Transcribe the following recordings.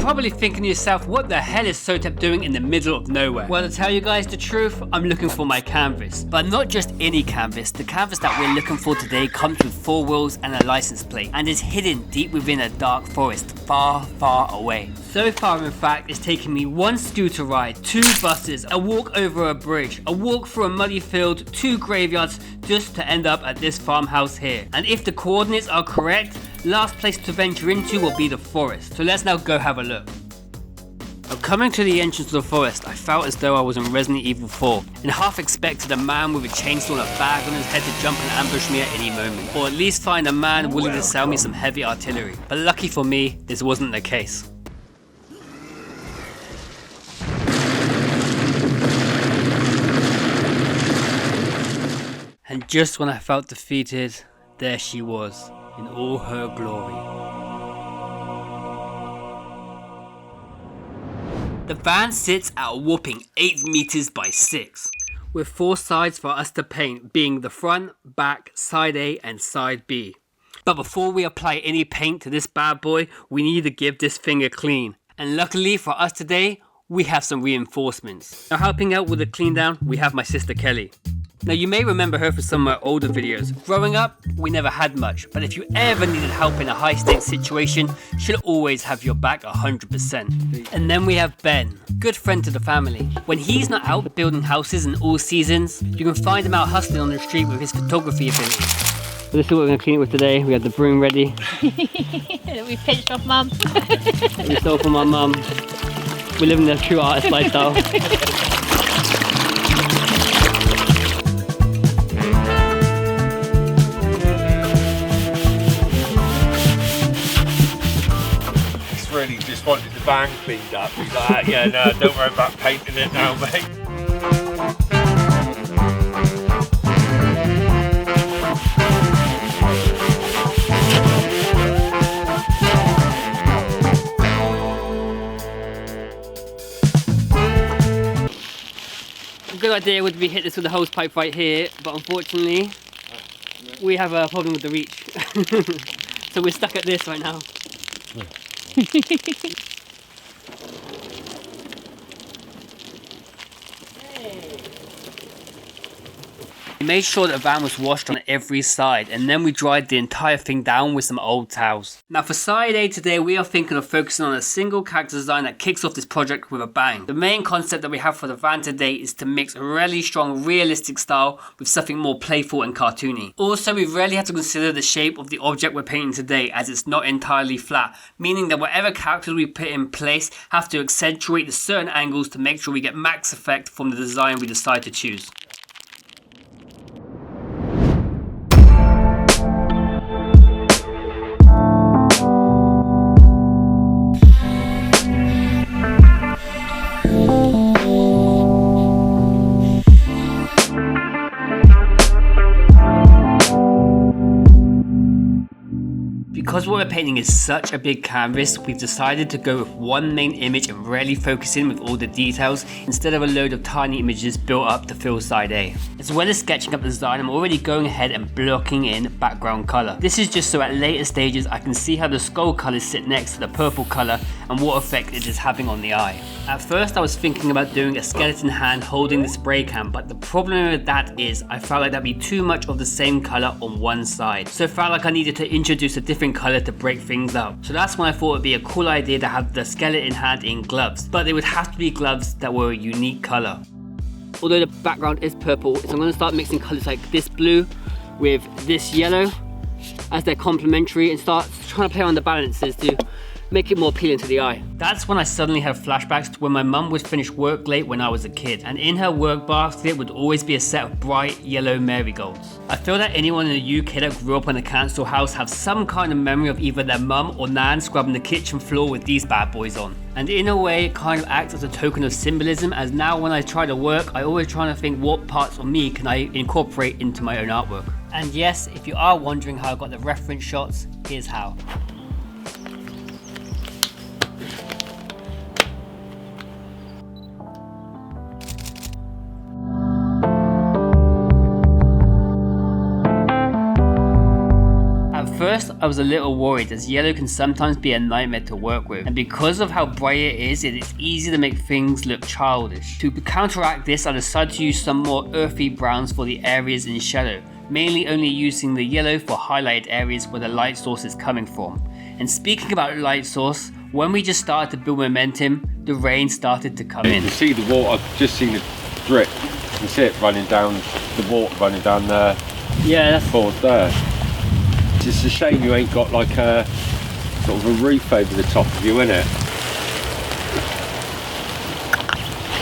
probably thinking to yourself, what the hell is Sotep doing in the middle of nowhere? Well, to tell you guys the truth, I'm looking for my canvas. But not just any canvas. The canvas that we're looking for today comes with 4 wheels and a license plate, and is hidden deep within a dark forest, far, far away. So far, in fact, it's taken me 1 scooter ride, 2 buses, a walk over a bridge, a walk through a muddy field, 2 graveyards, just to end up at this farmhouse here. And if the coordinates are correct, last place to venture into will be the forest. So let's now go have a look. Now, coming to the entrance of the forest, I felt as though I was in Resident Evil 4 and half expected a man with a chainsaw and a bag on his head to jump and ambush me at any moment, or at least find a man willing to sell me some heavy artillery. But lucky for me, this wasn't the case. And just when I felt defeated, there she was, in all her glory. The van sits at a whopping 8 meters by 6, with 4 sides for us to paint, being the front, back, side A and side B. But before we apply any paint to this bad boy, we need to give this thing a clean. And luckily for us today, we have some reinforcements. Now, helping out with the clean down, we have my sister Kelly. Now, you may remember her from some of my older videos. Growing up, we never had much, but if you ever needed help in a high stakes situation, she'll always have your back 100%. And then we have Ben, good friend to the family. When he's not out building houses in all seasons, you can find him out hustling on the street with his photography abilities. So this is what we're going to clean it with today. We have the broom ready. We pinched off Mum. We stole from my mum. We're living the true artist lifestyle. Really just wanted the van cleaned up. He's like, yeah, no, don't worry about painting it now, mate. A good idea would be hit this with the hose pipe right here, but unfortunately, we have a problem with the reach. So we're stuck at this right now. We made sure that the van was washed on every side, and then we dried the entire thing down with some old towels. Now for side A today, we are thinking of focusing on a single character design that kicks off this project with a bang. The main concept that we have for the van today is to mix a really strong realistic style with something more playful and cartoony. Also, we really have to consider the shape of the object we're painting today, as it's not entirely flat, meaning that whatever characters we put in place have to accentuate the certain angles to make sure we get max effect from the design we decide to choose. Because what we're painting is such a big canvas, we've decided to go with one main image and really focus in with all the details instead of a load of tiny images built up to fill side A. As well as sketching up the design, I'm already going ahead and blocking in background color. This is just so at later stages I can see how the skull colors sit next to the purple color and what effect it is having on the eye. At first I was thinking about doing a skeleton hand holding the spray can, but the problem with that is I felt like that'd be too much of the same color on one side. So I felt like I needed to introduce a different color to break things up. So that's when I thought it'd be a cool idea to have the skeleton hand in gloves, but they would have to be gloves that were a unique color. Although the background is purple, so I'm going to start mixing colors like this blue with this yellow as they're complementary and start trying to play on the balances to make it more appealing to the eye. That's when I suddenly have flashbacks to when my mum would finish work late when I was a kid, and in her work basket would always be a set of bright yellow marigolds. I feel that anyone in the UK that grew up in a council house have some kind of memory of either their mum or nan scrubbing the kitchen floor with these bad boys on. And in a way it kind of acts as a token of symbolism, as now when I try to work I always try to think what parts of me can I incorporate into my own artwork. And yes, if you are wondering how I got the reference shots, here's how. First, I was a little worried as yellow can sometimes be a nightmare to work with, and because of how bright it is easy to make things look childish. To counteract this, I decided to use some more earthy browns for the areas in shadow, mainly only using the yellow for highlighted areas where the light source is coming from. And speaking about light source, when we just started to build momentum, the rain started to come in. You can see the water, I've just seen the drip. You can see it running down, the water running down there. Yeah, that's forward there. It's just a shame you ain't got like a sort of a roof over the top of you, innit?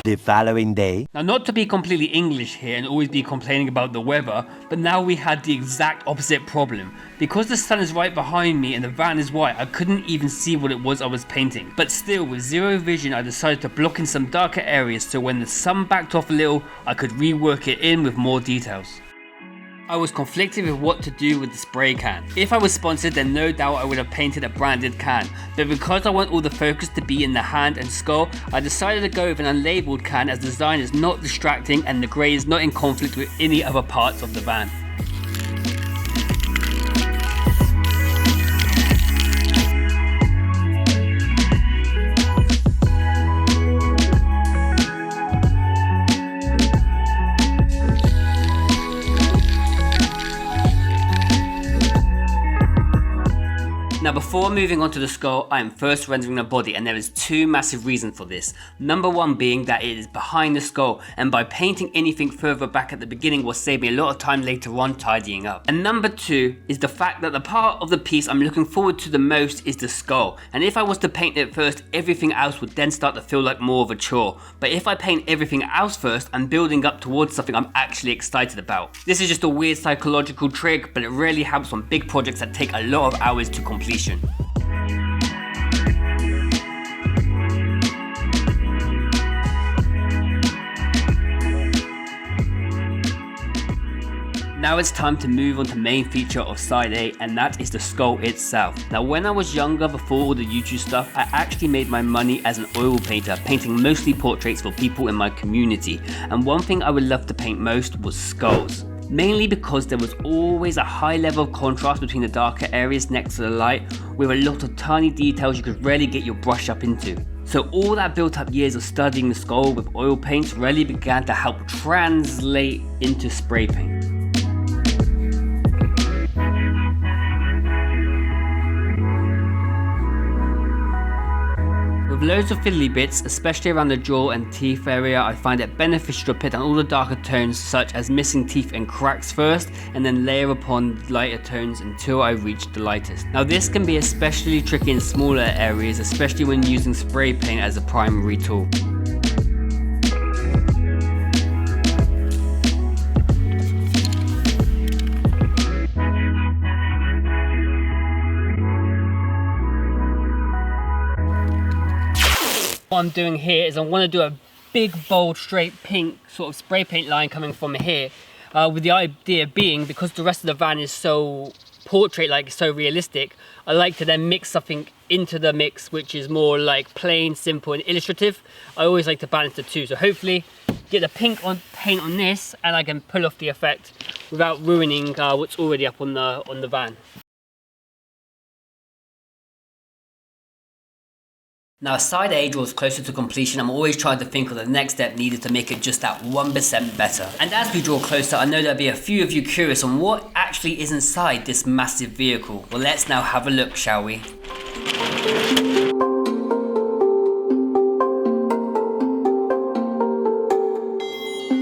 The following day. Now, not to be completely English here and always be complaining about the weather, but now we had the exact opposite problem. Because the sun is right behind me and the van is white, I couldn't even see what it was I was painting. But still, with zero vision, I decided to block in some darker areas so when the sun backed off a little, I could rework it in with more details. I was conflicted with what to do with the spray can. If I was sponsored, then no doubt I would have painted a branded can, but because I want all the focus to be in the hand and skull, I decided to go with an unlabeled can as the design is not distracting and the grey is not in conflict with any other parts of the van. Now before moving on to the skull, I am first rendering the body, and there is two massive reasons for this. Number one being that it is behind the skull, and by painting anything further back at the beginning will save me a lot of time later on tidying up. And number two is the fact that the part of the piece I'm looking forward to the most is the skull, and if I was to paint it first, everything else would then start to feel like more of a chore. But if I paint everything else first, I'm building up towards something I'm actually excited about. This is just a weird psychological trick, but it really helps on big projects that take a lot of hours to completion. Now it's time to move on to the main feature of side A, and that is the skull itself. Now when I was younger, before all the YouTube stuff, I actually made my money as an oil painter, painting mostly portraits for people in my community, and one thing I would love to paint most was skulls. Mainly because there was always a high level of contrast between the darker areas next to the light, with a lot of tiny details you could rarely get your brush up into. So all that built up years of studying the skull with oil paints really began to help translate into spray paint. With loads of fiddly bits, especially around the jaw and teeth area, I find it beneficial to put down all the darker tones such as missing teeth and cracks first, and then layer upon lighter tones until I reach the lightest. Now this can be especially tricky in smaller areas, especially when using spray paint as a primary tool. What I'm doing here is I want to do a big, bold, straight pink sort of spray paint line coming from here, with the idea being, because the rest of the van is so portrait-like, so realistic, I like to then mix something into the mix which is more like plain, simple and illustrative. I always like to balance the two, so hopefully get the pink paint on this and I can pull off the effect without ruining what's already up on the van. Now as side A draws closer to completion, I'm always trying to think of the next step needed to make it just that 1% better. And as we draw closer, I know there'll be a few of you curious on what actually is inside this massive vehicle. Well, let's now have a look, shall we?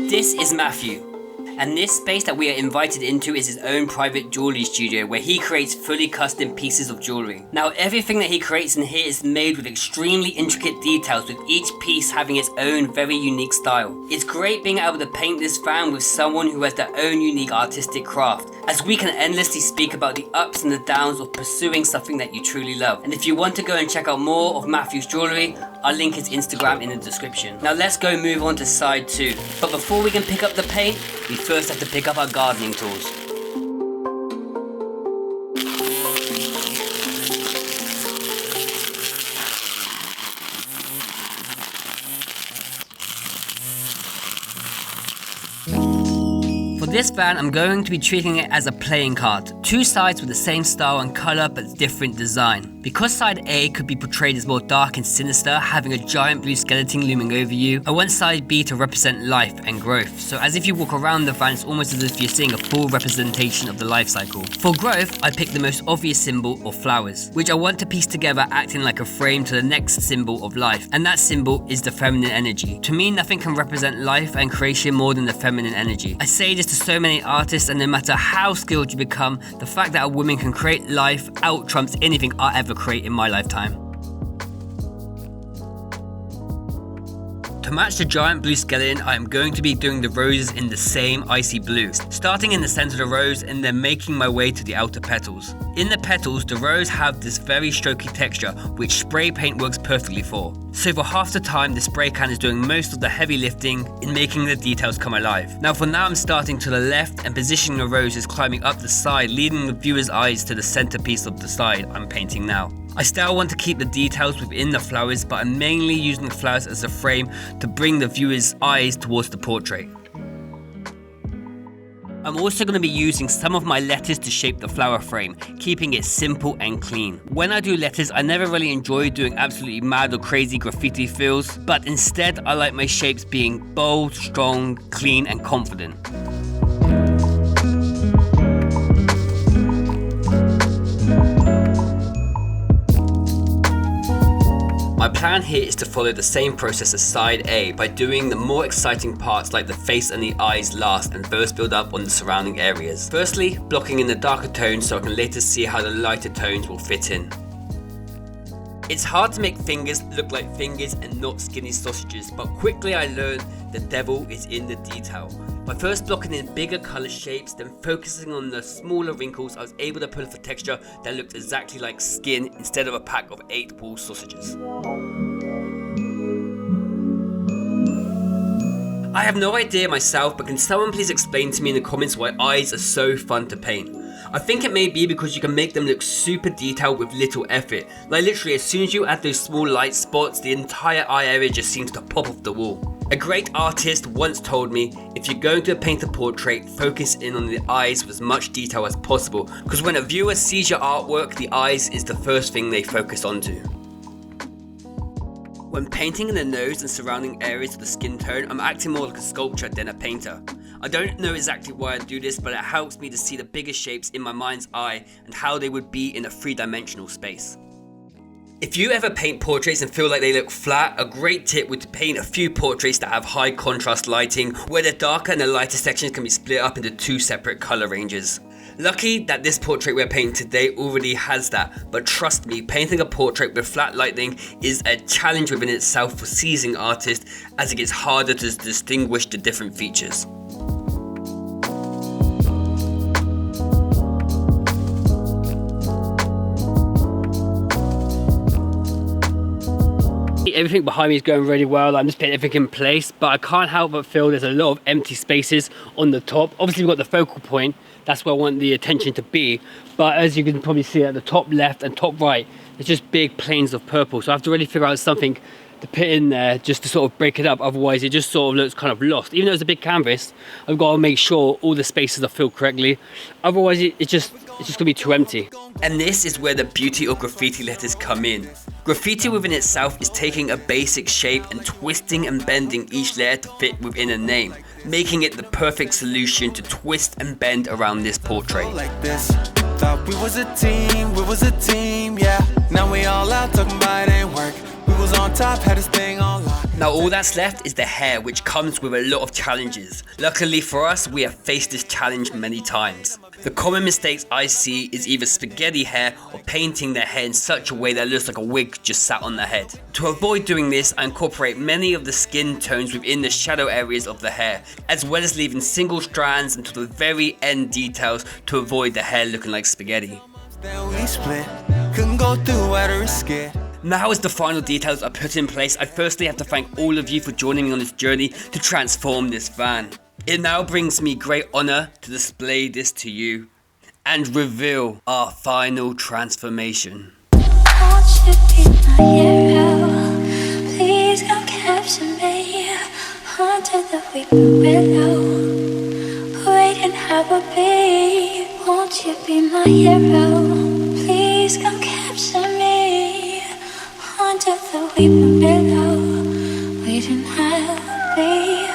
This is Matthew. And this space that we are invited into is his own private jewelry studio where he creates fully custom pieces of jewelry. Now everything that he creates in here is made with extremely intricate details, with each piece having its own very unique style. It's great being able to paint this van with someone who has their own unique artistic craft, as we can endlessly speak about the ups and the downs of pursuing something that you truly love. And if you want to go and check out more of Matthew's jewelry, I'll link his Instagram in the description. Now let's go move on to side 2. But before we can pick up the paint, we first have to pick up our gardening tools. For this van, I'm going to be treating it as a playing card. Two sides with the same style and colour but different design. Because side A could be portrayed as more dark and sinister, having a giant blue skeleton looming over you, I want side B to represent life and growth. So as if you walk around the van, it's almost as if you're seeing a full representation of the life cycle. For growth, I picked the most obvious symbol of flowers, which I want to piece together acting like a frame to the next symbol of life. And that symbol is the feminine energy. To me, nothing can represent life and creation more than the feminine energy. I say this to so many artists, and no matter how skilled you become, the fact that a woman can create life out trumps anything I ever create in my lifetime. To match the giant blue skeleton, I am going to be doing the roses in the same icy blue, starting in the center of the rose and then making my way to the outer petals. In the petals, the rose have this very strokey texture, which spray paint works perfectly for. So for half the time, the spray can is doing most of the heavy lifting in making the details come alive. Now for now, I'm starting to the left and positioning the roses climbing up the side, leading the viewer's eyes to the centerpiece of the side I'm painting now. I still want to keep the details within the flowers, but I'm mainly using the flowers as a frame to bring the viewer's eyes towards the portrait. I'm also going to be using some of my letters to shape the flower frame, keeping it simple and clean. When I do letters, I never really enjoy doing absolutely mad or crazy graffiti feels, but instead I like my shapes being bold, strong, clean and confident. My plan here is to follow the same process as side A by doing the more exciting parts like the face and the eyes last and first build up on the surrounding areas. Firstly, blocking in the darker tones so I can later see how the lighter tones will fit in. It's hard to make fingers look like fingers and not skinny sausages, but quickly I learned the devil is in the detail. By first blocking in bigger colour shapes, then focusing on the smaller wrinkles, I was able to pull off a texture that looked exactly like skin instead of a pack of 8 wall sausages. I have no idea myself, but can someone please explain to me in the comments why eyes are so fun to paint? I think it may be because you can make them look super detailed with little effort. Like literally as soon as you add those small light spots, the entire eye area just seems to pop off the wall. A great artist once told me, if you're going to paint a portrait, focus in on the eyes with as much detail as possible, because when a viewer sees your artwork, the eyes is the first thing they focus onto. When painting in the nose and surrounding areas of the skin tone, I'm acting more like a sculptor than a painter. I don't know exactly why I do this, but it helps me to see the bigger shapes in my mind's eye and how they would be in a three-dimensional space. If you ever paint portraits and feel like they look flat, a great tip would to paint a few portraits that have high contrast lighting, where the darker and the lighter sections can be split up into 2 separate colour ranges. Lucky that this portrait we're painting today already has that, but trust me, painting a portrait with flat lighting is a challenge within itself for seasoned artists, as it gets harder to distinguish the different features. Everything behind me is going really well. I'm just putting everything in place, but I can't help but feel there's a lot of empty spaces on the top. Obviously we've got the focal point, that's where I want the attention to be, but as you can probably see at the top left and top right, there's just big planes of purple, so I have to really figure out something to put in there just to sort of break it up, otherwise it just sort of looks kind of lost. Even though it's a big canvas, I've got to make sure all the spaces are filled correctly, otherwise it's just gonna be too empty. And this is where the beauty of graffiti letters come in. Graffiti within itself is taking a basic shape and twisting and bending each letter to fit within a name, making it the perfect solution to twist and bend around this portrait. Like this. Thought we was a team, yeah. Now we all out talking about it ain't work. We was on top, had this thing on lock. Now all that's left is the hair, which comes with a lot of challenges. Luckily for us, we have faced this challenge many times. The common mistakes I see is either spaghetti hair or painting their hair in such a way that it looks like a wig just sat on the head. To avoid doing this, I incorporate many of the skin tones within the shadow areas of the hair, as well as leaving single strands until the very end details to avoid the hair looking like spaghetti. Then we split, couldn't go through why to risk it. Now as the final details are put in place, I firstly have to thank all of you for joining me on this journey to transform this van. It now brings me great honour to display this to you and reveal our final transformation. Won't you be my hero? Please come capture me under the weeping willow, waiting ever be? Won't you be my hero? Please come capture me under the weeping willow, waiting I'll be.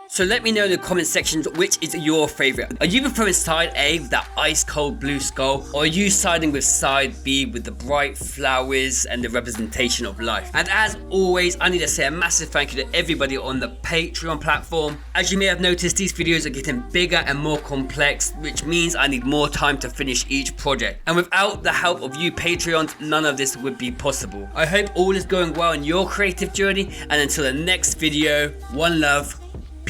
So let me know in the comment section which is your favourite. Are you preferring side A with that ice cold blue skull, or are you siding with side B with the bright flowers and the representation of life? And as always, I need to say a massive thank you to everybody on the Patreon platform. As you may have noticed, these videos are getting bigger and more complex, which means I need more time to finish each project. And without the help of you Patreons, none of this would be possible. I hope all is going well in your creative journey, and until the next video, one love.